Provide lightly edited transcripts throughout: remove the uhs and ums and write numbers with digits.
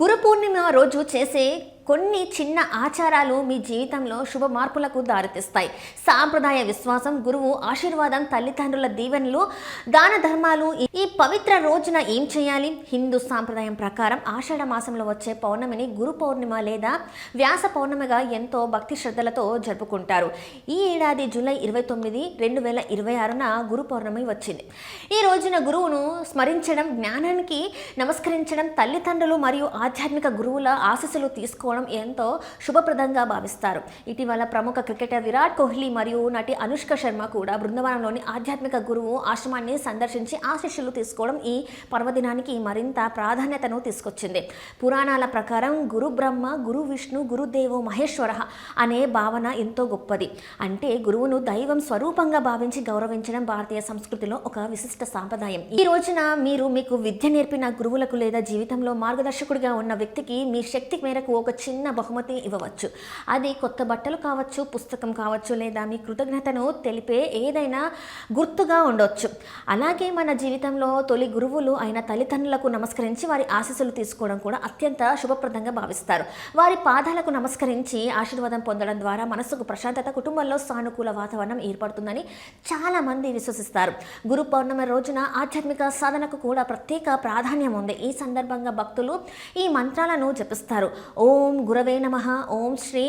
గురు పూర్ణిమ రోజు చేసే కొన్ని చిన్న ఆచారాలు మీ జీవితంలో శుభ మార్పులకు దారితీస్తాయి. సాంప్రదాయ విశ్వాసం, గురువు ఆశీర్వాదం, తల్లిదండ్రుల దీవెనలు, దాన ధర్మాలు. ఈ పవిత్ర రోజున ఏం చేయాలి? హిందూ సాంప్రదాయం ప్రకారం ఆషాఢ మాసంలో వచ్చే పౌర్ణమిని గురు పౌర్ణిమ లేదా వ్యాస పౌర్ణమిగా ఎంతో భక్తి శ్రద్ధలతో జరుపుకుంటారు. ఈ ఏడాది జూలై 29, 2026న గురు పౌర్ణమి వచ్చింది. ఈ రోజున గురువును స్మరించడం, జ్ఞానానికి నమస్కరించడం, తల్లిదండ్రులు మరియు ఆధ్యాత్మిక గురువుల ఆశీస్సులు తీసుకోవడం ఎంతో శుభప్రదంగా భావిస్తారు. ఇటీవల ప్రముఖ క్రికెటర్ విరాట్ కోహ్లీ మరియు నటి అనుష్క శర్మ కూడా బృందావనంలోని ఆధ్యాత్మిక గురువు ఆశ్రమాన్ని సందర్శించి ఆశీస్సులు తీసుకోవడం ఈ పర్వదినానికి మరింత ప్రాధాన్యతను తీసుకొచ్చింది. పురాణాల ప్రకారం గురు బ్రహ్మ, గురు విష్ణు, గురుదేవో మహేశ్వర అనే భావన ఎంతో గొప్పది. అంటే గురువును దైవం స్వరూపంగా భావించి గౌరవించడం భారతీయ సంస్కృతిలో ఒక విశిష్ట సాంప్రదాయం. ఈ రోజున మీకు విద్య నేర్పిన గురువులకు లేదా జీవితంలో మార్గదర్శకుడిగా ఉన్న వ్యక్తికి మీ శక్తి మేరకు ఒక చిన్న బహుమతి ఇవ్వవచ్చు. అది కొత్త బట్టలు కావచ్చు, పుస్తకం కావచ్చు, లేదా మీ కృతజ్ఞతను తెలిపే ఏదైనా గుర్తుగా ఉండొచ్చు. అలాగే మన జీవితంలో తొలి గురువులు అయిన తల్లిదండ్రులకు నమస్కరించి వారి ఆశీస్సులు తీసుకోవడం కూడా అత్యంత శుభప్రదంగా భావిస్తారు. వారి పాదాలకు నమస్కరించి ఆశీర్వాదం పొందడం ద్వారా మనసుకు ప్రశాంతత, కుటుంబంలో సానుకూల వాతావరణం ఏర్పడుతుందని చాలామంది విశ్వసిస్తారు. గురు పౌర్ణమి రోజున ఆధ్యాత్మిక సాధనకు కూడా ప్రత్యేక ప్రాధాన్యం ఉంది. ఈ సందర్భంగా భక్తులు ఈ మంత్రాలను జపిస్తారు. ఓం గురవే నమః, ఓం శ్రీ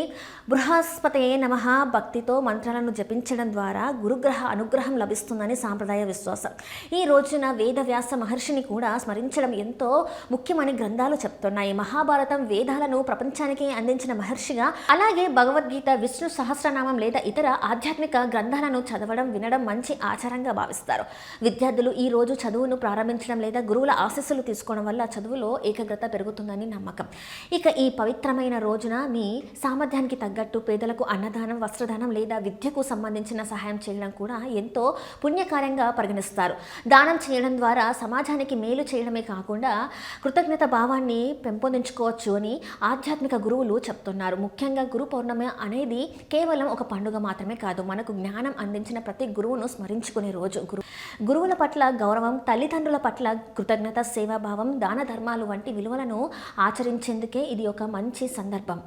బృహస్పతయే నమః. భక్తితో మంత్రాలను జపించడం ద్వారా గురుగ్రహ అనుగ్రహం లభిస్తుందని సాంప్రదాయ విశ్వాసం. ఈ రోజున వేదవ్యాస మహర్షిని కూడా స్మరించడం ఎంతో ముఖ్యమని గ్రంథాలు చెప్తున్నాయి. మహాభారతం వేదాలను ప్రపంచానికి అందించిన మహర్షిగా, అలాగే భగవద్గీత, విష్ణు సహస్రనామం లేదా ఇతర ఆధ్యాత్మిక గ్రంథాలను చదవడం, వినడం మంచి ఆచారంగా భావిస్తారు. విద్యార్థులు ఈ రోజు చదువును ప్రారంభించడం లేదా గురువుల ఆశీస్సులు తీసుకోవడం వల్ల చదువులో ఏకాగ్రత పెరుగుతుందని నమ్మకం. ఇక ఈ పవిత్రమైన రోజున మీ సామర్థ్యానికి తగ్గట్టు పేదలకు అన్నదానం, వస్త్రదానం లేదా విద్యకు సంబంధించిన సహాయం చేయడం కూడా ఎంతో పుణ్యకార్యంగా పరిగణిస్తారు. దానం చేయడం ద్వారా సమాజానికి మేలు చేయడమే కాకుండా కృతజ్ఞత భావాన్ని పెంపొందించుకోవచ్చు అని ఆధ్యాత్మిక గురువులు చెప్తున్నారు. ముఖ్యంగా గురు పౌర్ణమి అనేది కేవలం ఒక పండుగ మాత్రమే కాదు, మనకు జ్ఞానం అందించిన ప్రతి గురువును స్మరించుకునే రోజు. గురువుల పట్ల గౌరవం, తల్లిదండ్రుల పట్ల కృతజ్ఞత, సేవాభావం, దాన ధర్మాలు వంటి విలువలను ఆచరించేందుకే ఇది ఒక మంచి సందర్భం.